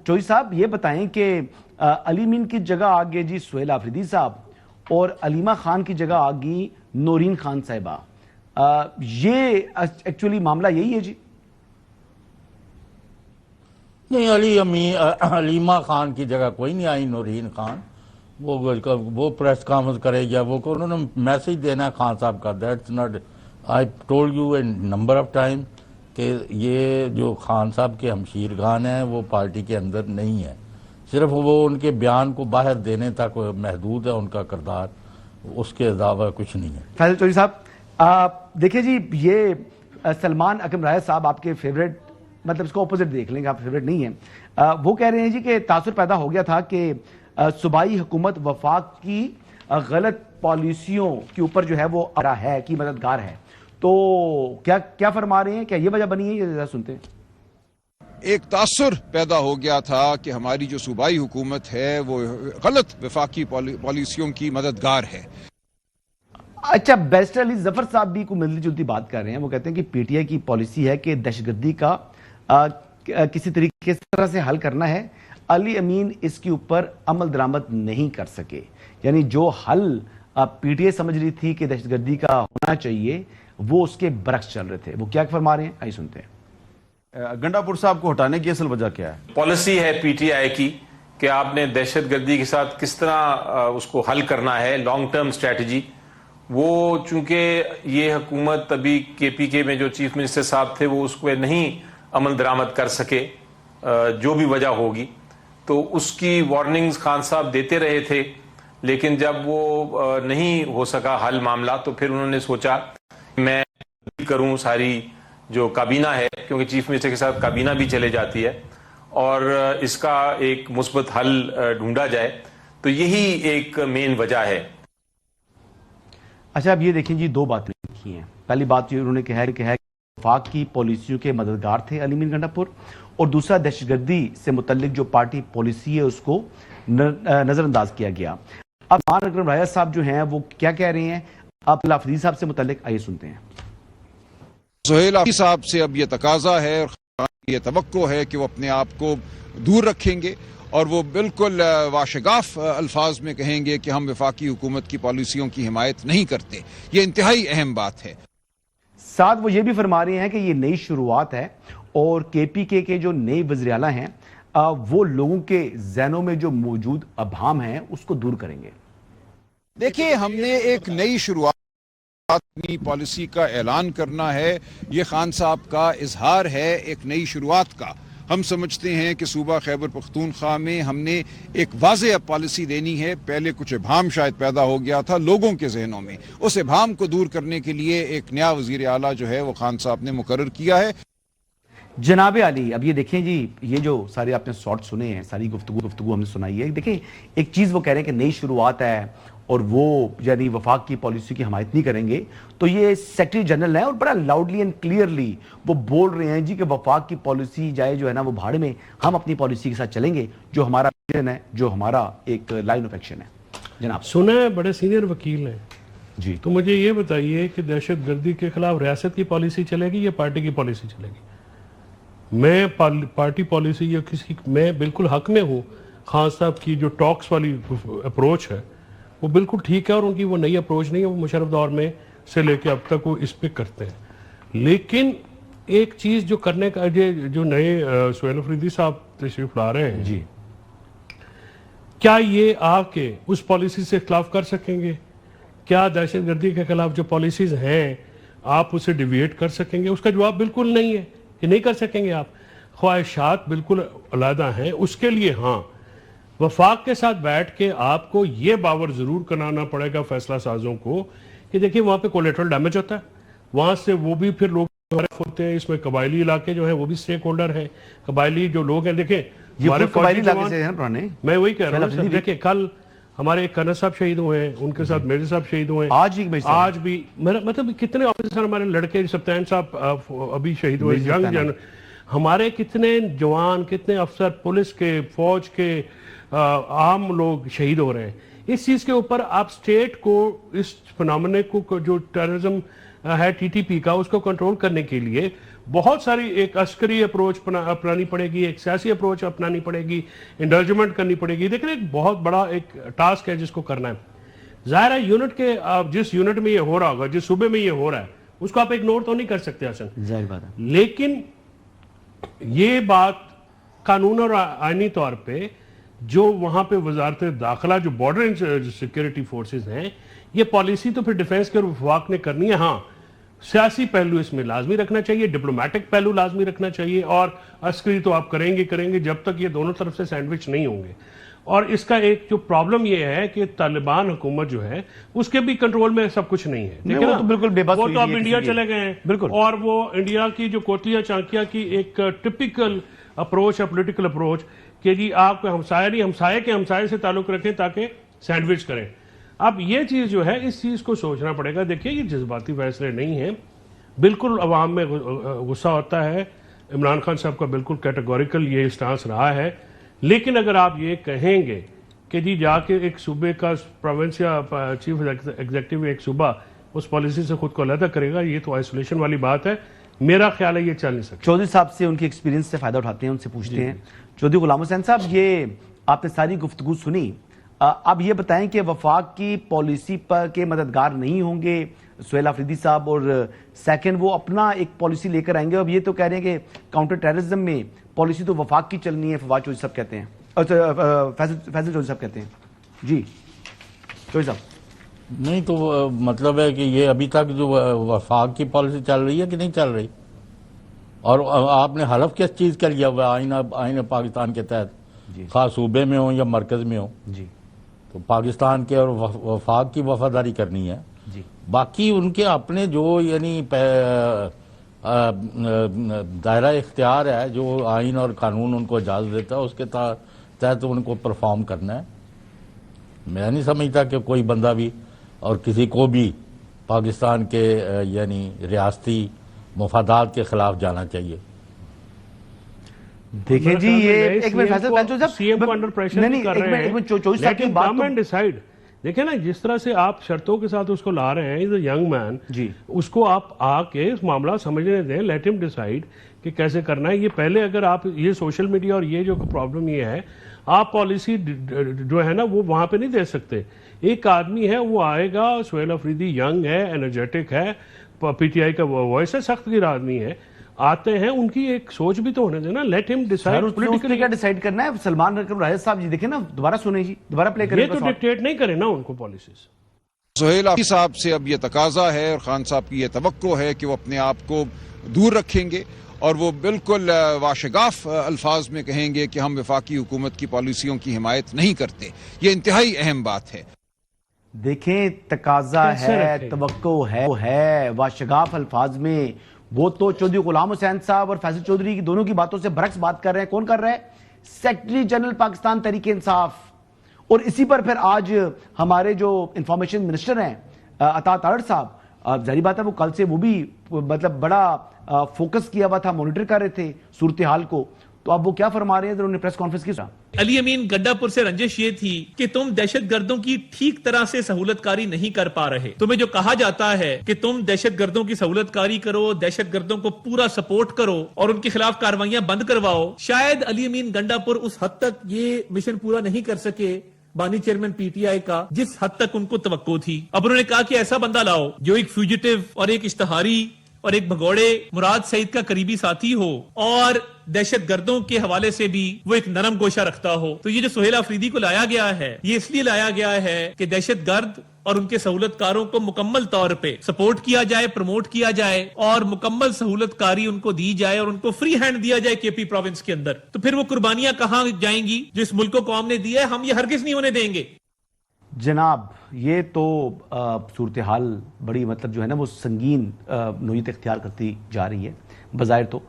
چوئی صاحب یہ بتائیں کہ علی امین کی جگہ آگے جی سہیل آفریدی صاحب اور علیمہ خان کی جگہ آگی نورین خان صاحبہ، یہ ایکچولی معاملہ یہی ہے جی؟ نہیں، علیمہ خان کی جگہ کوئی نہیں آئی نورین خان. وہ پریس کانفرنس کرے گیا، وہ انہوں نے میسج دینا ہے خان صاحب کا. That's not, I told you a number of time کہ یہ جو خان صاحب کے ہمشیر خان ہیں وہ پارٹی کے اندر نہیں ہے. صرف وہ ان کے بیان کو باہر دینے تک محدود ہے ان کا کردار، اس کے علاوہ کچھ نہیں ہے. فیصل چودھری صاحب دیکھیں جی، یہ سلمان اکرم رائے صاحب آپ کے فیوریٹ، مطلب اس کو اپوزٹ دیکھ لیں گے، آپ فیوریٹ نہیں ہیں. وہ کہہ رہے ہیں جی کہ تاثر پیدا ہو گیا تھا کہ صوبائی حکومت وفاق کی غلط پالیسیوں کے اوپر جو ہے وہ ہے کی مددگار ہے. تو کیا فرما رہے ہیں؟ کیا یہ وجہ بنی ہے؟ یہ ذرا سنتے ہیں. ایک تاثر پیدا ہو گیا تھا کہ ہماری جو صوبائی حکومت ہے وہ غلط وفاقی پالیسیوں کی مددگار ہے. اچھا، بیرسٹر علی ظفر صاحب بھی کوئی ملتی جلتی بات کر رہے ہیں. وہ کہتے ہیں کہ پی ٹی آئی کی پالیسی ہے کہ دہشت گردی کا کسی طریقے اس طرح سے حل کرنا ہے. علی امین اس کے اوپر عمل درآمد نہیں کر سکے، یعنی جو حل پی ٹی آئی سمجھ رہی تھی کہ دہشت گردی کا ہونا چاہیے وہ اس کے برعکس چل رہے تھے. وہ کیا فرما رہے ہیں، آئیے سنتے ہیں. گنڈا پور صاحب کو ہٹانے کی اصل وجہ کیا ہے؟ پالیسی ہے پی ٹی آئی کی کہ آپ نے دہشت گردی کے ساتھ کس طرح اس کو حل کرنا ہے، لانگ ٹرم اسٹریٹجی. وہ چونکہ یہ حکومت ابھی کے پی کے میں جو چیف منسٹر صاحب تھے وہ اس کو نہیں عمل درآمد کر سکے، جو بھی وجہ ہوگی، تو اس کی وارننگز خان صاحب دیتے رہے تھے. لیکن جب وہ نہیں ہو سکا حل معاملہ تو پھر انہوں نے سوچا میں کروں ساری جو کابینہ ہے، کیونکہ چیف منسٹر کے ساتھ کابینہ بھی چلے جاتی ہے، اور اس کا ایک مثبت حل ڈھونڈا جائے. تو یہی ایک مین وجہ ہے. اچھا، اب یہ دیکھیں جی، دو باتیں لکھی ہیں. پہلی بات یہ انہوں نے کہا ہے کہ وفاق کی پالیسیوں کے مددگار تھے علی امین گنڈا پور، اور دوسرا دہشت گردی سے متعلق جو پارٹی پالیسی ہے اس کو نظر انداز کیا گیا. اب سلمان اکرم رائے صاحب جو ہیں وہ کیا کہہ رہے ہیں آپ آفریدی صاحب سے متعلق، آئیے سنتے ہیں. سہیل آفریدی صاحب سے اب یہ تقاضا ہے اور یہ توقع ہے کہ وہ اپنے آپ کو دور رکھیں گے اور وہ بالکل واشگاف الفاظ میں کہیں گے کہ ہم وفاقی حکومت کی پالیسیوں کی حمایت نہیں کرتے. یہ انتہائی اہم بات ہے. ساتھ وہ یہ بھی فرما رہے ہیں کہ یہ نئی شروعات ہے اور کے پی کے جو نئے وزیر اعلیٰ ہیں وہ لوگوں کے ذہنوں میں جو موجود ابہام ہیں اس کو دور کریں گے. دیکھیں، ہم نے ایک نئی شروعات اپنی پالیسی کا اعلان کرنا ہے. یہ خان صاحب کا اظہار ہے ایک نئی شروعات کا. ہم سمجھتے ہیں کہ صوبہ خیبر پختونخوا میں ہم نے ایک واضح پالیسی دینی ہے. پہلے کچھ ابہام شاید پیدا ہو گیا تھا لوگوں کے ذہنوں میں، اس ابہام کو دور کرنے کے لیے ایک نیا وزیر اعلیٰ جو ہے وہ خان صاحب نے مقرر کیا ہے. جناب علی، اب یہ دیکھیں جی، یہ جو سارے آپ نے شارٹ سنے ہیں، ساری گفتگو ہم نے سنائی ہے. دیکھیں، ایک چیز وہ کہہ رہے ہیں کہ نئی شروعات ہے اور وہ یعنی وفاق کی پالیسی کی حمایت نہیں کریں گے. تو یہ سیکرٹری جنرل ہے اور بڑا لاؤڈلی اینڈ کلیئرلی وہ بول رہے ہیں جی کہ وفاق کی پالیسی جائے جو ہے نا وہ بھاڑ میں، ہم اپنی پالیسی کے ساتھ چلیں گے جو ہمارا ویژن ہے، جو ہمارا ایک لائن آف ایکشن ہے. جناب سنا ہے، بڑے سینئر وکیل ہیں جی، تو مجھے یہ بتائیے کہ دہشت گردی کے خلاف ریاست کی پالیسی چلے گی یا پارٹی کی پالیسی چلے گی؟ میں پارٹی پالیسی یا کسی، میں بالکل حق میں ہوں. خان صاحب کی جو ٹاکس والی اپروچ ہے وہ بالکل ٹھیک ہے، اور ان کی وہ نئی اپروچ نہیں ہے، وہ مشرف دور میں سے لے کے اب تک وہ اس پہ کرتے ہیں. لیکن ایک چیز جو کرنے کا، جو نئے سہیل آفریدی صاحب تشریف لا رہے ہیں جی، کیا یہ آ کے اس پالیسی سے اختلاف کر سکیں گے؟ کیا دہشت گردی کے خلاف جو پالیسیز ہیں آپ اسے ڈیویٹ کر سکیں گے؟ اس کا جواب بالکل نہیں ہے کہ نہیں کر سکیں گے. آپ خواہشات بالکل علیحدہ ہیں. اس کے لیے ہاں، وفاق کے ساتھ بیٹھ کے آپ کو یہ باور ضرور کرانا پڑے گا فیصلہ سازوں کو کہ دیکھیں وہاں پہ کولیٹرل ڈیمیج ہوتا ہے، وہاں سے وہ بھی پھر لوگ ہوتے ہیں. اس میں قبائلی علاقے جو ہیں وہ بھی سٹیک ہولڈر ہیں. قبائلی جو لوگ ہیں، دیکھیں ہمارے قبائلی علاقے سے ہیں پرانے. میں وہی کہہ رہا ہوں، دیکھیں کل ہمارے ایک کنر صاحب شہید ہوئے ہیں، ان کے ساتھ میرے صاحب شہید ہوئے ہیں. آج بھی مطلب کتنے آفیسر ہمارے لڑکے، سپتین صاحب ابھی شہید ہوئے، ینگ ہمارے کتنے جوان، کتنے افسر پولیس کے، فوج کے، عام لوگ شہید ہو رہے ہیں. اس چیز کے اوپر آپ سٹیٹ کو، اس فنامنے کو جو ٹیررزم ہے ٹی ٹی پی کا، اس کو کنٹرول کرنے کے لیے بہت ساری ایک عسکری اپروچ اپنانی پڑے گی, ایک سیاسی اپروچ اپنانی پڑے گی, انڈلجمنٹ کرنی پڑے گی. دیکھیں ایک بہت بڑا ایک ٹاسک ہے جس کو کرنا ہے. ظاہر ہے یونٹ کے جس یونٹ میں یہ ہو رہا ہوگا, جس صوبے میں یہ ہو رہا ہے, اس کو آپ اگنور تو نہیں کر سکتے حسن, ظاہر بات ہے. لیکن یہ بات قانون اور آئینی طور پہ جو وہاں پہ وزارت داخلہ جو بارڈر سیکیورٹی فورسز ہیں, یہ پالیسی تو پھر ڈیفنس کے وفاق نے کرنی ہے. ہاں سیاسی پہلو اس میں لازمی رکھنا چاہیے, ڈپلومیٹک پہلو لازمی رکھنا چاہیے, اور عسکری تو آپ کریں گے جب تک یہ دونوں طرف سے سینڈوچ نہیں ہوں گے. اور اس کا ایک جو پرابلم یہ ہے کہ طالبان حکومت جو ہے اس کے بھی کنٹرول میں سب کچھ نہیں ہے. وہ تو بالکل بے بس وہ ہوئی تو اب ہے انڈیا کسی چلے گئے ہیں, بالکل. اور وہ انڈیا کی جو کوتلیا چانکیا کی ایک ٹپیکل اپروچ ہے, پولیٹیکل اپروچ, کہ جی آپ کو ہمسایہ نہیں, ہمسایہ کے ہمسایہ سے تعلق رکھیں تاکہ سینڈوچ کریں. اب یہ چیز جو ہے اس چیز کو سوچنا پڑے گا. دیکھیے یہ جذباتی فیصلے نہیں ہیں, بالکل عوام میں غصہ ہوتا ہے. عمران خان صاحب کا بالکل کیٹیگوریکل یہ اسٹانس رہا ہے, لیکن اگر آپ یہ کہیں گے کہ جی جا کے ایک صوبے کا پروونس یا چیف ایگزیکٹو ایک صوبہ اس پالیسی سے خود کو علیحدہ کرے گا, یہ تو آئسولیشن والی بات ہے. میرا خیال ہے یہ چل نہیں سکتا. چودھری صاحب سے ان کی ایکسپیرینس سے فائدہ اٹھاتے ہیں, ان سے پوچھتے ہیں. چودھری غلام حسین صاحب, یہ آپ نے ساری گفتگو سنی, اب یہ بتائیں کہ وفاق کی پالیسی پر کے مددگار نہیں ہوں گے سہیل آفریدی صاحب, اور سیکنڈ وہ اپنا ایک پالیسی لے کر آئیں گے. اب یہ تو کہہ رہے ہیں کہ کاؤنٹر ٹیررزم میں پالیسی تو وفاق کی چلنی ہے, فواد چودھری صاحب کہتے ہیں, فیصل چودھری صاحب کہتے ہیں. جی چودھری صاحب. نہیں تو مطلب ہے کہ یہ ابھی تک جو وفاق کی پالیسی چل رہی ہے کہ نہیں چل رہی, اور آپ نے حلف کس چیز کا لیا ہوا ہے آئین پاکستان کے تحت, خاص صوبے میں ہوں یا مرکز میں ہوں, جی تو پاکستان کے اور وفاق کی وفاداری کرنی ہے. جی باقی ان کے اپنے جو یعنی دائرہ اختیار ہے, جو آئین اور قانون ان کو اجازت دیتا ہے, اس کے تحت ان کو پرفارم کرنا ہے. میں نہیں سمجھتا کہ کوئی بندہ بھی اور کسی کو بھی پاکستان کے یعنی ریاستی مفادات کے خلاف جانا چاہیے. دیکھیں جی یہ ایک منٹ فیصل سی ایم کو انڈر پریشر نہیں کر رہے ہیں, چودھری صاحب کی بات کم اینڈ ڈیسائیڈ. دیکھیں نا جس طرح سے آپ شرطوں کے ساتھ اس کو لا رہے ہیں, از اے ینگ مین, جی اس کو آپ آ کے اس معاملہ سمجھنے دیں, لیٹ ہم ڈیسائیڈ کہ کیسے کرنا ہے. یہ پہلے اگر آپ یہ سوشل میڈیا اور یہ جو پرابلم یہ ہے, آپ پالیسی جو ہے نا وہ وہاں پہ نہیں دے سکتے. ایک آدمی ہے وہ آئے گا, سہیل آفریدی ینگ ہے, انرجیٹک ہے, پی ٹی آئی کا وائس ہے, سخت گیر آدمی ہے, آتے ہیں, ان کی ایک سوچ بھی تو ہونے دینا. لیٹ ہم ڈیسائیڈ پولیٹیکلی کیا ڈیسائیڈ کرنا ہے. سلمان راجد صاحب جی دیکھیں نا, دوبارہ سنیں جی, دوبارہ پلے کریں. یہ تو ڈکٹیٹ نہیں کرے نا ان کو پالیسیز. سہیل آفریدی صاحب سے اب یہ تقاضا ہے اور خان صاحب کی یہ توقع ہے کہ وہ اپنے آپ کو دور رکھیں گے اور وہ بالکل واشگاف الفاظ میں کہیں گے کہ ہم وفاقی حکومت کی پالیسیوں کی حمایت نہیں کرتے. یہ انتہائی اہم بات ہے. دیکھیں تقاضا ہے, توقع ہے, واشگاف الفاظ میں. وہ تو چودھری غلام حسین صاحب اور فیصل چودھری کی دونوں کی باتوں سے برعکس بات کر رہے ہیں. کون کر رہا ہے؟ Secretary general Pakistan Tehreek Insaf. اور اسی پر پھر آج ہمارے جو انفارمیشن منسٹر ہیں عطا تارڑ صاحب, ظاہری بات ہے وہ کل سے وہ بھی مطلب بڑا فوکس کیا ہوا تھا, مانیٹر کر رہے تھے صورتحال کو. تو اب وہ کیا فرما رہے ہیں, انہوں نے پریس کانفرنس کی. علی امین گڈھا پور سے رنجش یہ تھی کہ تم دہشت گردوں کی ٹھیک طرح سے سہولت کاری نہیں کر پا رہے. تمہیں جو کہا جاتا ہے کہ تم دہشت گردوں کی سہولت کاری کرو, دہشت گردوں کو پورا سپورٹ کرو اور ان کے خلاف کاروائیاں بند کرواؤ, شاید علی امین گنڈا پور اس حد تک یہ مشن پورا نہیں کر سکے بانی چیئرمین پی ٹی آئی کا جس حد تک ان کو توقع تھی. اب انہوں نے کہا کہ ایسا بندہ لاؤ جو ایک فیوجیٹو اور ایک اشتہاری اور ایک بھگوڑے مراد سعید کا قریبی ساتھی ہو اور دہشت گردوں کے حوالے سے بھی وہ ایک نرم گوشہ رکھتا ہو. تو یہ جو سہیل آفریدی کو لایا گیا ہے, یہ اس لیے لایا گیا ہے کہ دہشت گرد اور ان کے سہولت کاروں کو مکمل طور پہ سپورٹ کیا جائے, پروموٹ کیا جائے اور مکمل سہولت کاری ان کو دی جائے اور ان کو فری ہینڈ دیا جائے کے پی پروونس کے اندر. تو پھر وہ قربانیاں کہاں جائیں گی جو اس ملک کو قوم نے دی ہے؟ ہم یہ ہرگز نہیں ہونے دیں گے. جناب یہ تو صورتحال بڑی مطلب جو ہے نا وہ سنگین نوعیت اختیار کرتی جا رہی ہے بظاہر تو.